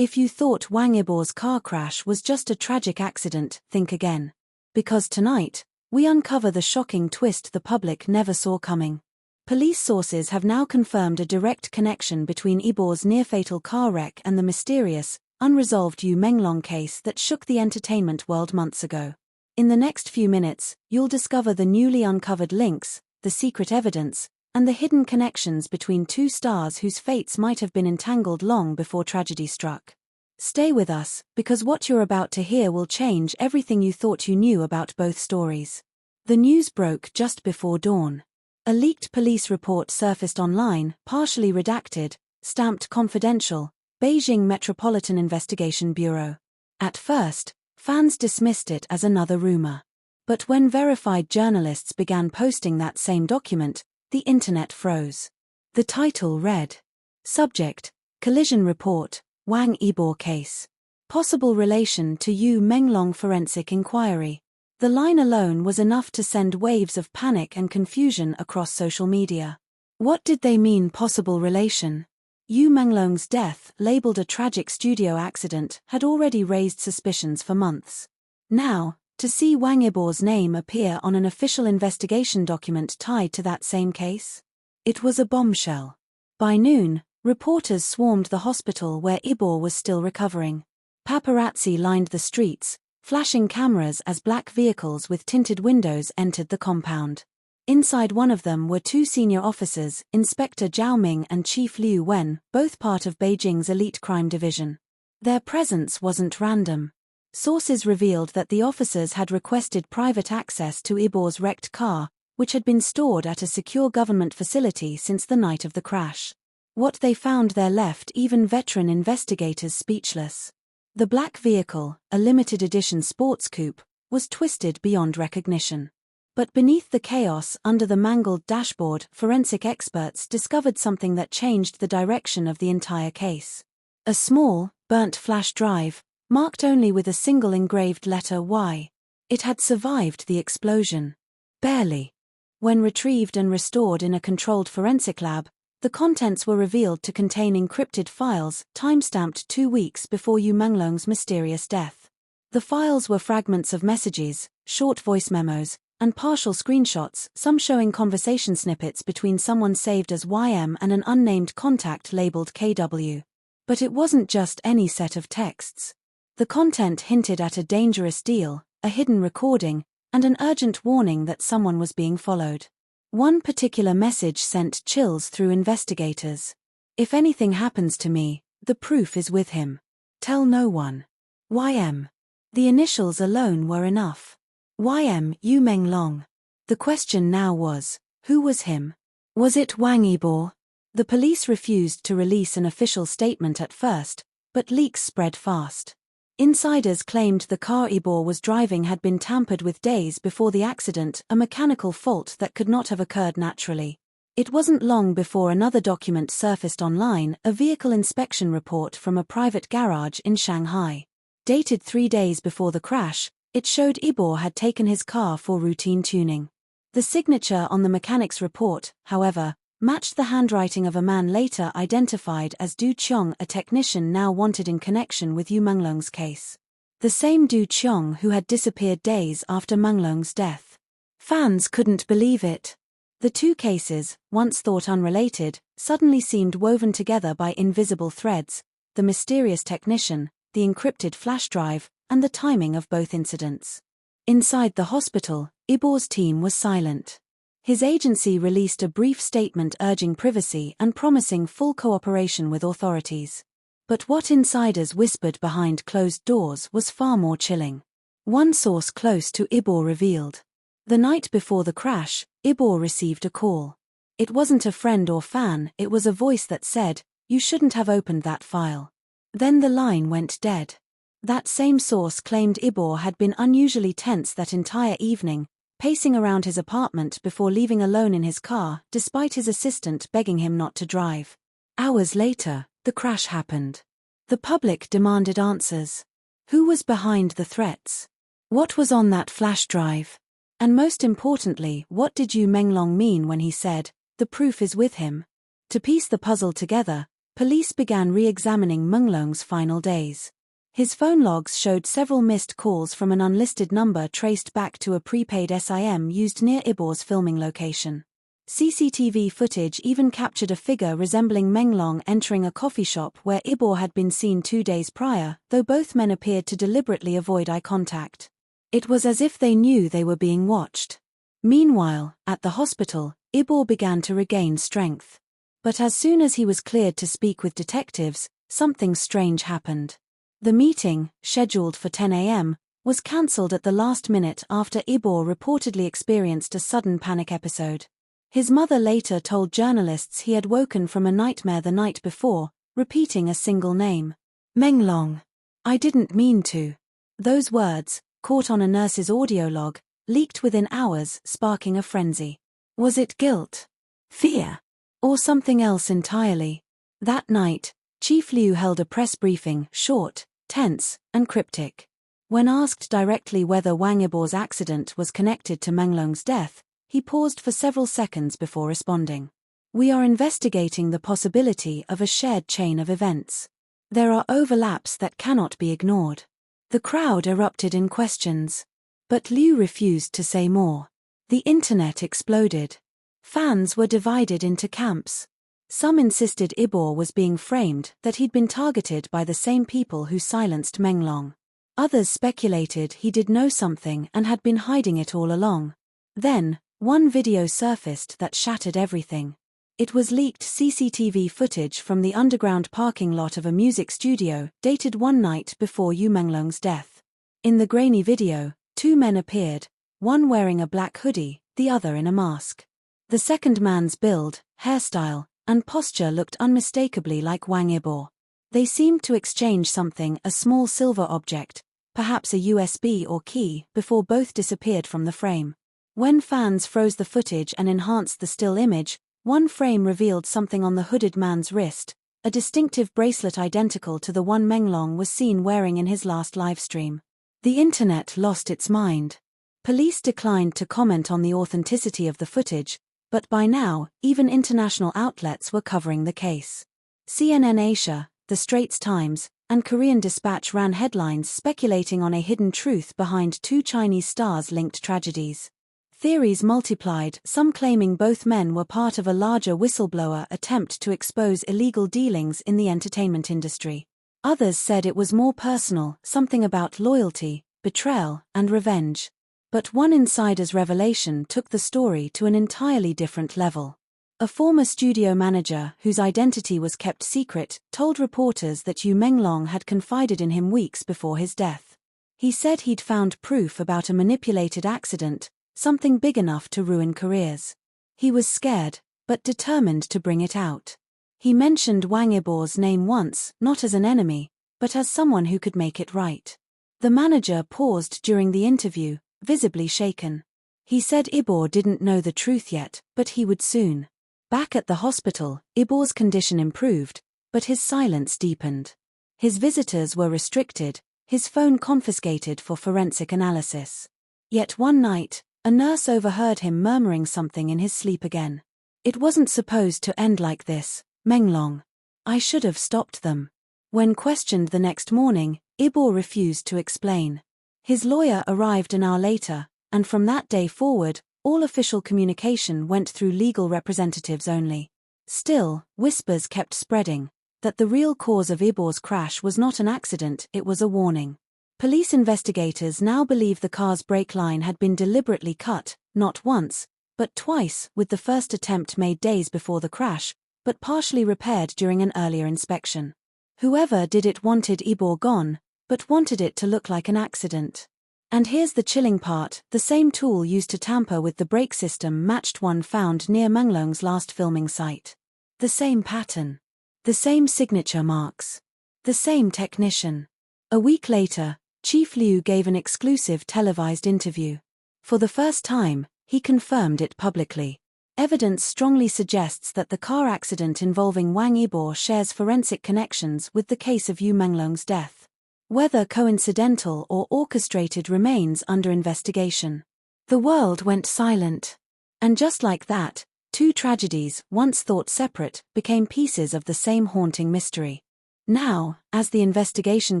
If you thought Wang Yibo'S car crash was just a tragic accident, think again. Because tonight, we uncover the shocking twist the public never saw coming. Police sources have now confirmed a direct connection between Yibo'S near-fatal car wreck and the mysterious, unresolved Yu Menglong case that shook the entertainment world months ago. In the next few minutes, you'll discover the newly uncovered links, the secret evidence, and the hidden connections between two stars whose fates might have been entangled long before tragedy struck. Stay with us, because what you're about to hear will change everything you thought you knew about both stories. The news broke just before dawn. A leaked police report surfaced online, partially redacted, stamped confidential, Beijing Metropolitan Investigation Bureau. At first, fans dismissed it as another rumor. But when verified journalists began posting that same document, the internet froze. The title read: Subject, Collision Report, Wang Yibo Case. Possible relation to Yu Menglong Forensic Inquiry. The line alone was enough to send waves of panic and confusion across social media. What did they mean, possible relation? Yu Menglong's death, labeled a tragic studio accident, had already raised suspicions for months. Now, to see Wang Yibo'S name appear on an official investigation document tied to that same case? It was a bombshell. By noon, reporters swarmed the hospital where Yibo was still recovering. Paparazzi lined the streets, flashing cameras as black vehicles with tinted windows entered the compound. Inside one of them were two senior officers, Inspector Zhao Ming and Chief Liu Wen, both part of Beijing's elite crime division. Their presence wasn't random. Sources revealed that the officers had requested private access to Yibo'S wrecked car, which had been stored at a secure government facility since the night of the crash. What they found there left even veteran investigators speechless. The black vehicle, a limited edition sports coupe, was twisted beyond recognition. But beneath the chaos under the mangled dashboard, forensic experts discovered something that changed the direction of the entire case. A small, burnt flash drive, marked only with a single engraved letter Y. It had survived the explosion. Barely. When retrieved and restored in a controlled forensic lab, the contents were revealed to contain encrypted files, timestamped 2 weeks before Yu Menglong's mysterious death. The files were fragments of messages, short voice memos, and partial screenshots, some showing conversation snippets between someone saved as YM and an unnamed contact labeled KW. But it wasn't just any set of texts. The content hinted at a dangerous deal, a hidden recording, and an urgent warning that someone was being followed. One particular message sent chills through investigators. If anything happens to me, the proof is with him. Tell no one. YM. The initials alone were enough. YM, Yu Menglong. The question now was, who was him? Was it Wang Yibo'? The police refused to release an official statement at first, but leaks spread fast. Insiders claimed the car Yibo' was driving had been tampered with days before the accident, a mechanical fault that could not have occurred naturally. It wasn't long before another document surfaced online, a vehicle inspection report from a private garage in Shanghai. Dated 3 days before the crash, it showed Yibo' had taken his car for routine tuning. The signature on the mechanic's report, however, matched the handwriting of a man later identified as Du Qiong, a technician now wanted in connection with Yu Menglong's case. The same Du Qiong who had disappeared days after Menglong's death. Fans couldn't believe it. The two cases, once thought unrelated, suddenly seemed woven together by invisible threads: the mysterious technician, the encrypted flash drive, and the timing of both incidents. Inside the hospital, Yibo'S team was silent. His agency released a brief statement urging privacy and promising full cooperation with authorities. But what insiders whispered behind closed doors was far more chilling. One source close to Yibo' revealed. The night before the crash, Yibo' received a call. It wasn't a friend or fan, it was a voice that said, "You shouldn't have opened that file." Then the line went dead. That same source claimed Yibo' had been unusually tense that entire evening, pacing around his apartment before leaving alone in his car, despite his assistant begging him not to drive. Hours later, the crash happened. The public demanded answers. Who was behind the threats? What was on that flash drive? And most importantly, what did Yu Menglong mean when he said, "The proof is with him"? To piece the puzzle together, police began re-examining Menglong's final days. His phone logs showed several missed calls from an unlisted number traced back to a prepaid SIM used near Yibo'S filming location. CCTV footage even captured a figure resembling Menglong entering a coffee shop where Yibo' had been seen 2 days prior, though both men appeared to deliberately avoid eye contact. It was as if they knew they were being watched. Meanwhile, at the hospital, Yibo' began to regain strength. But as soon as he was cleared to speak with detectives, something strange happened. The meeting, scheduled for 10 a.m., was cancelled at the last minute after Yibo' reportedly experienced a sudden panic episode. His mother later told journalists he had woken from a nightmare the night before, repeating a single name. Menglong. I didn't mean to. Those words, caught on a nurse's audio log, leaked within hours, sparking a frenzy. Was it guilt? Fear? Or something else entirely? That night, Chief Liu held a press briefing, short, tense, and cryptic. When asked directly whether Wang Yibo'S accident was connected to Menglong's death, he paused for several seconds before responding. We are investigating the possibility of a shared chain of events. There are overlaps that cannot be ignored. The crowd erupted in questions. But Liu refused to say more. The internet exploded. Fans were divided into camps. Some insisted Yibo' was being framed, that he'd been targeted by the same people who silenced Menglong. Others speculated he did know something and had been hiding it all along. Then, one video surfaced that shattered everything. It was leaked CCTV footage from the underground parking lot of a music studio, dated one night before Yu Menglong's death. In the grainy video, 2 men appeared, one wearing a black hoodie, the other in a mask. The second man's build, hairstyle, and posture looked unmistakably like Wang Yibo'. They seemed to exchange something, a small silver object, perhaps a USB or key, before both disappeared from the frame. When fans froze the footage and enhanced the still image, one frame revealed something on the hooded man's wrist, a distinctive bracelet identical to the one Menglong was seen wearing in his last livestream. The internet lost its mind. Police declined to comment on the authenticity of the footage, but by now, even international outlets were covering the case. CNN Asia, The Straits Times, and Korean Dispatch ran headlines speculating on a hidden truth behind 2 Chinese stars-linked tragedies. Theories multiplied, some claiming both men were part of a larger whistleblower attempt to expose illegal dealings in the entertainment industry. Others said it was more personal, something about loyalty, betrayal, and revenge. But one insider's revelation took the story to an entirely different level. A former studio manager, whose identity was kept secret, told reporters that Yu Menglong had confided in him weeks before his death. He said he'd found proof about a manipulated accident, something big enough to ruin careers. He was scared, but determined to bring it out. He mentioned Wang Yibo'S name once, not as an enemy, but as someone who could make it right. The manager paused during the interview, visibly shaken. He said Yibo' didn't know the truth yet, but he would soon. Back at the hospital, Yibo'S condition improved, but his silence deepened. His visitors were restricted, his phone confiscated for forensic analysis. Yet one night, a nurse overheard him murmuring something in his sleep again. It wasn't supposed to end like this, Menglong. I should have stopped them. When questioned the next morning, Yibo' refused to explain. His lawyer arrived an hour later, and from that day forward, all official communication went through legal representatives only. Still, whispers kept spreading, that the real cause of Yibo'S crash was not an accident, it was a warning. Police investigators now believe the car's brake line had been deliberately cut, not once, but twice, with the first attempt made days before the crash, but partially repaired during an earlier inspection. Whoever did it wanted Yibo' gone, but wanted it to look like an accident. And here's the chilling part, the same tool used to tamper with the brake system matched one found near Menglong's last filming site. The same pattern. The same signature marks. The same technician. A week later, Chief Liu gave an exclusive televised interview. For the first time, he confirmed it publicly. Evidence strongly suggests that the car accident involving Wang Yibo' shares forensic connections with the case of Yu Menglong's death. Whether coincidental or orchestrated remains under investigation. The world went silent. And just like that, Two tragedies, once thought separate, became pieces of the same haunting mystery. Now, as the investigation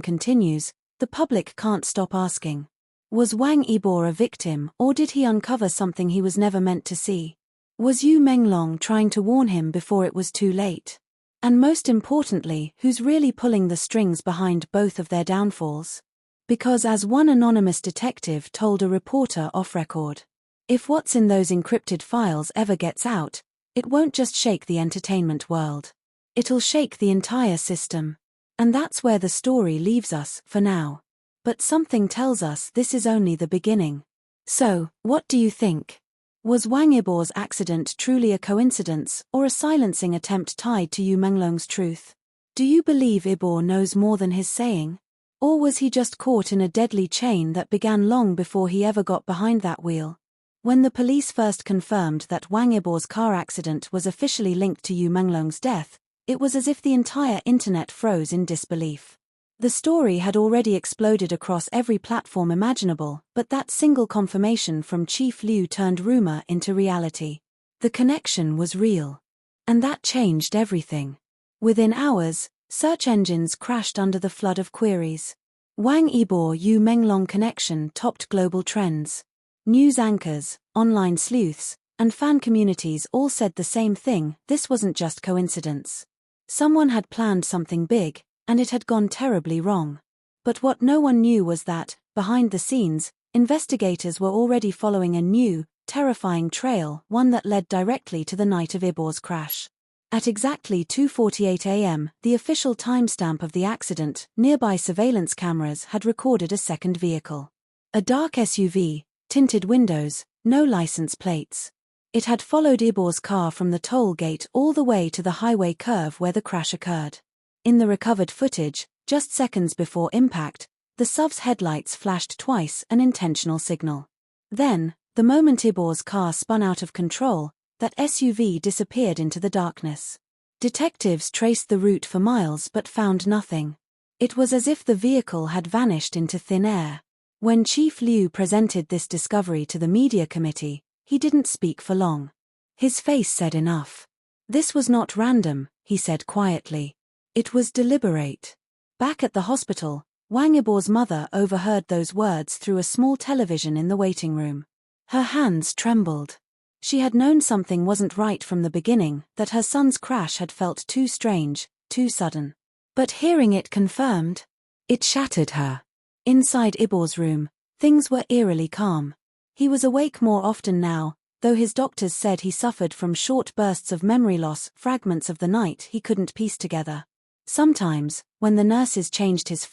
continues, the public can't stop asking. Was Wang Yibo' a victim, or did he uncover something he was never meant to see? Was Yu Menglong trying to warn him before it was too late? And most importantly, who's really pulling the strings behind both of their downfalls? Because as one anonymous detective told a reporter off-record, if what's in those encrypted files ever gets out, it won't just shake the entertainment world. It'll shake the entire system. And that's where the story leaves us, for now. But something tells us this is only the beginning. So, what do you think? Was Wang Yibo'S accident truly a coincidence, or a silencing attempt tied to Yu Menglong's truth? Do you believe Yibo' knows more than his saying? Or was he just caught in a deadly chain that began long before he ever got behind that wheel? When the police first confirmed that Wang Yibo'S car accident was officially linked to Yu Menglong's death, it was as if the entire internet froze in disbelief. The story had already exploded across every platform imaginable, but that single confirmation from Chief Liu turned rumor into reality. The connection was real. And that changed everything. Within hours, search engines crashed under the flood of queries. Wang Yibo'-Yu Menglong connection topped global trends. News anchors, online sleuths, and fan communities all said the same thing: this wasn't just coincidence. Someone had planned something big, and it had gone terribly wrong. But what no one knew was that, behind the scenes, investigators were already following a new, terrifying trail, one that led directly to the night of Yibo'S crash. At exactly 2:48 a.m., the official timestamp of the accident, nearby surveillance cameras had recorded a second vehicle. A dark SUV, tinted windows, no license plates. It had followed Yibo'S car from the toll gate all the way to the highway curve where the crash occurred. In the recovered footage, just seconds before impact, the SUV's headlights flashed twice, an intentional signal. Then, the moment Yibo'S car spun out of control, that SUV disappeared into the darkness. Detectives traced the route for miles but found nothing. It was as if the vehicle had vanished into thin air. When Chief Liu presented this discovery to the media committee, he didn't speak for long. His face said enough. This was not random, he said quietly. It was deliberate. Back at the hospital, Wang Yibo'S mother overheard those words through a small television in the waiting room. Her hands trembled. She had known something wasn't right from the beginning, that her son's crash had felt too strange, too sudden. But hearing it confirmed, it shattered her. Inside Yibo'S room, things were eerily calm. He was awake more often now, though his doctors said he suffered from short bursts of memory loss, fragments of the night he couldn't piece together. Sometimes, when the nurses changed his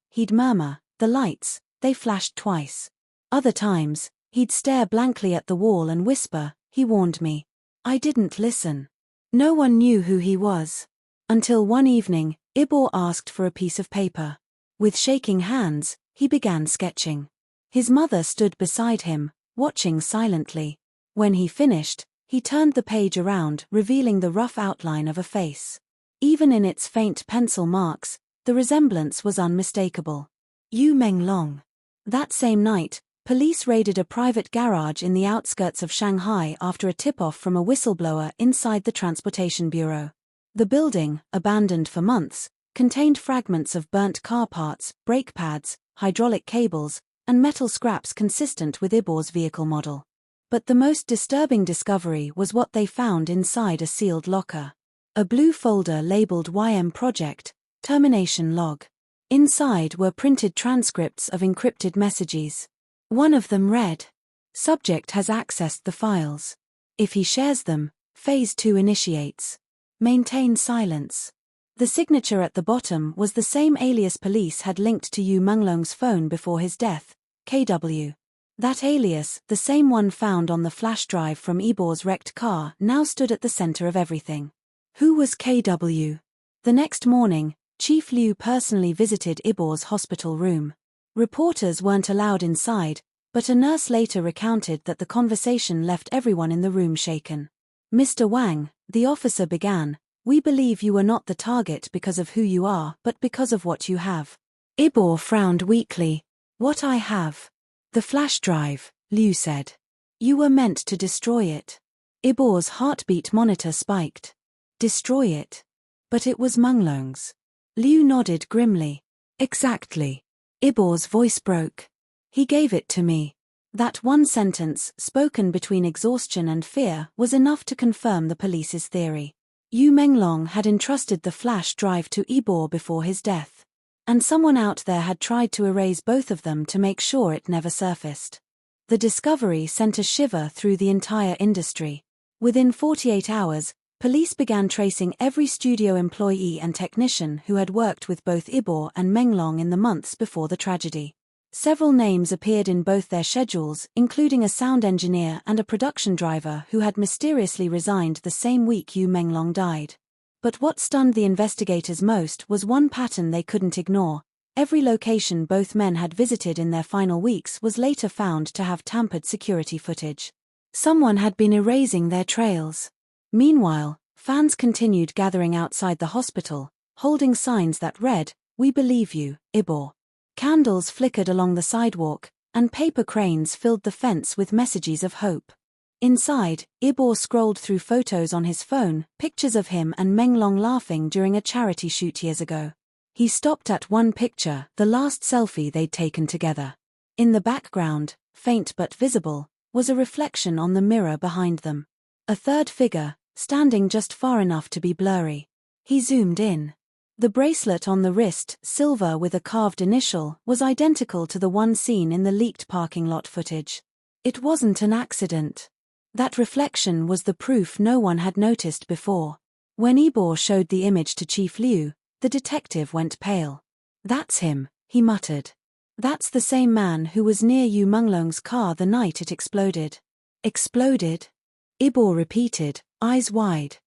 he'd murmur, "The lights, they flashed twice." Other times, he'd stare blankly at the wall and whisper, "He warned me." I didn't listen. No one knew who he was. Until one evening, Yibo' asked for a piece of paper. With shaking hands, he began sketching. His mother stood beside him, watching silently. When he finished, he turned the page around, revealing the rough outline of a face. Even in its faint pencil marks, the resemblance was unmistakable. Yu Menglong. That same night, police raided a private garage in the outskirts of Shanghai after a tip-off from a whistleblower inside the Transportation Bureau. The building, abandoned for months, contained fragments of burnt car parts, brake pads, hydraulic cables, and metal scraps consistent with Yibo'S vehicle model. But the most disturbing discovery was what they found inside a sealed locker. A blue folder labeled YM Project, Termination Log. Inside were printed transcripts of encrypted messages. One of them read, "Subject has accessed the files. If he shares them, Phase 2 initiates. Maintain silence." The signature at the bottom was the same alias police had linked to Yu Menglong's phone before his death, KW. That alias, the same one found on the flash drive from Yibo'S wrecked car, now stood at the center of everything. Who was KW? The next morning, Chief Liu personally visited Yibo'S hospital room. Reporters weren't allowed inside, but a nurse later recounted that the conversation left everyone in the room shaken. "Mr. Wang," the officer began, "we believe you were not the target because of who you are, but because of what you have." Yibo' frowned weakly. "What I have?" "The flash drive," Liu said. "You were meant to destroy it." Yibo'S heartbeat monitor spiked. Destroy it. But it was Menglong's. Liu nodded grimly. Exactly. Yibo'S voice broke. He gave it to me. That one sentence, spoken between exhaustion and fear, was enough to confirm the police's theory. Yu Menglong had entrusted the flash drive to Yibo' before his death. And someone out there had tried to erase both of them to make sure it never surfaced. The discovery sent a shiver through the entire industry. Within 48 hours, police began tracing every studio employee and technician who had worked with both Yibo' and Menglong in the months before the tragedy. Several names appeared in both their schedules, including a sound engineer and a production driver who had mysteriously resigned the same week Yu Menglong died. But what stunned the investigators most was one pattern they couldn't ignore. Every location both men had visited in their final weeks was later found to have tampered security footage. Someone had been erasing their trails. Meanwhile, fans continued gathering outside the hospital, holding signs that read, "We believe you, Yibo'." Candles flickered along the sidewalk, and paper cranes filled the fence with messages of hope. Inside, Yibo' scrolled through photos on his phone, pictures of him and Menglong laughing during a charity shoot years ago. He stopped at one picture, the last selfie they'd taken together. In the background, faint but visible, was a reflection on the mirror behind them. A third figure, standing just far enough to be blurry. He zoomed in. The bracelet on the wrist, silver with a carved initial, was identical to the one seen in the leaked parking lot footage. It wasn't an accident. That reflection was the proof no one had noticed before. When Yibo' showed the image to Chief Liu, the detective went pale. "That's him," he muttered. "That's the same man who was near Yu Menglong's car the night it exploded." "Exploded?" Yibo' repeated, eyes wide.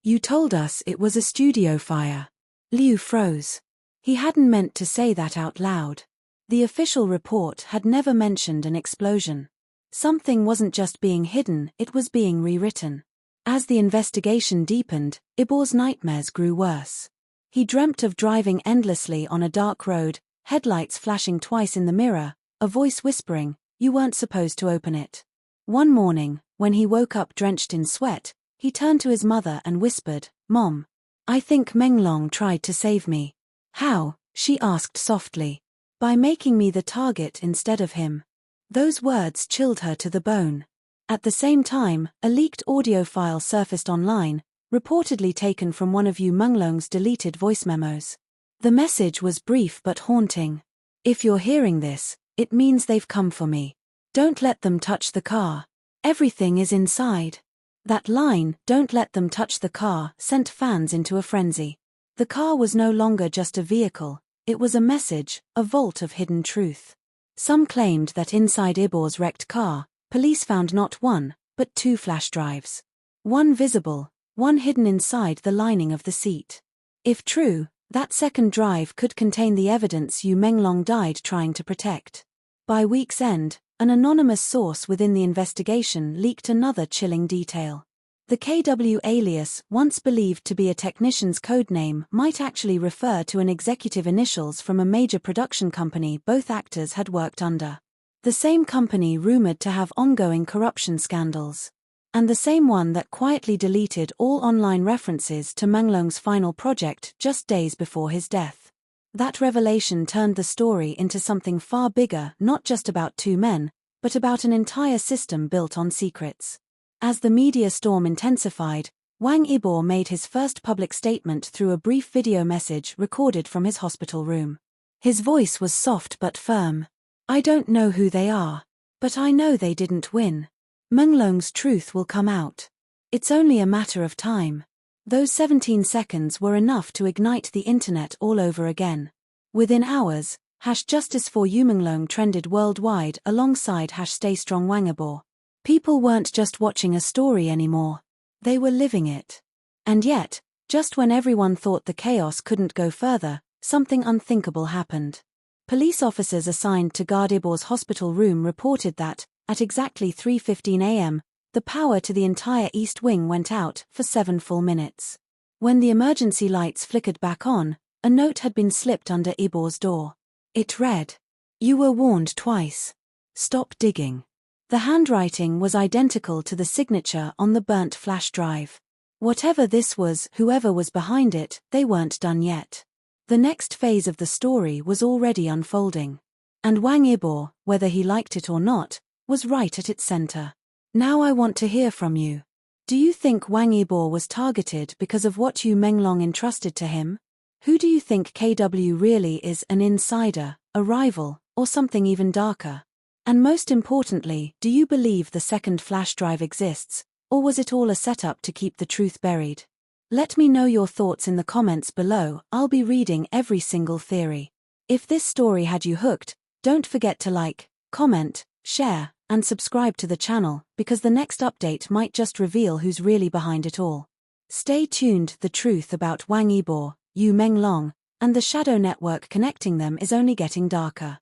"You told us it was a studio fire." Liu froze. He hadn't meant to say that out loud. The official report had never mentioned an explosion. Something wasn't just being hidden, it was being rewritten. As the investigation deepened, Yibo'S nightmares grew worse. He dreamt of driving endlessly on a dark road, headlights flashing twice in the mirror, a voice whispering, "You weren't supposed to open it." One morning, when he woke up drenched in sweat, he turned to his mother and whispered, "Mom, I think Menglong tried to save me." "How?" she asked softly. "By making me the target instead of him." Those words chilled her to the bone. At the same time, a leaked audio file surfaced online, reportedly taken from one of Yu Menglong's deleted voice memos. The message was brief but haunting. "If you're hearing this, it means they've come for me. Don't let them touch the car. Everything is inside." That line, "Don't let them touch the car," sent fans into a frenzy. The car was no longer just a vehicle, it was a message, a vault of hidden truth. Some claimed that inside Yibo'S wrecked car, police found not one, but two flash drives. One visible, one hidden inside the lining of the seat. If true, that second drive could contain the evidence Yu Menglong died trying to protect. By week's end, an anonymous source within the investigation leaked another chilling detail. The KW alias, once believed to be a technician's codename, might actually refer to an executive initials from a major production company both actors had worked under. The same company rumored to have ongoing corruption scandals. And the same one that quietly deleted all online references to Menglong's final project just days before his death. That revelation turned the story into something far bigger, not just about two men, but about an entire system built on secrets. As the media storm intensified, Wang Yibo' made his first public statement through a brief video message recorded from his hospital room. His voice was soft but firm. "I don't know who they are, but I know they didn't win. Menglong's truth will come out. It's only a matter of time." Those 17 seconds were enough to ignite the internet all over again. Within hours, #Justice for Yu Menglong trended worldwide alongside #StayStrongWangYibo'. People weren't just watching a story anymore. They were living it. And yet, just when everyone thought the chaos couldn't go further, something unthinkable happened. Police officers assigned to guard Yibo'S hospital room reported that, at exactly 3:15 a.m., the power to the entire East Wing went out for 7 full minutes. When the emergency lights flickered back on, a note had been slipped under Yibo'S door. It read, "You were warned twice. Stop digging." The handwriting was identical to the signature on the burnt flash drive. Whatever this was, whoever was behind it, they weren't done yet. The next phase of the story was already unfolding. And Wang Yibo, whether he liked it or not, was right at its center. Now I want to hear from you. Do you think Wang Yibo was targeted because of what Yu Menglong entrusted to him? Who do you think KW really is, an insider, a rival, or something even darker? And most importantly, do you believe the second flash drive exists, or was it all a setup to keep the truth buried? Let me know your thoughts in the comments below. I'll be reading every single theory. If this story had you hooked, don't forget to like, comment, share, and subscribe to the channel, because the next update might just reveal who's really behind it all. Stay tuned, the truth about Wang Yibo, Yu Menglong, and the shadow network connecting them is only getting darker.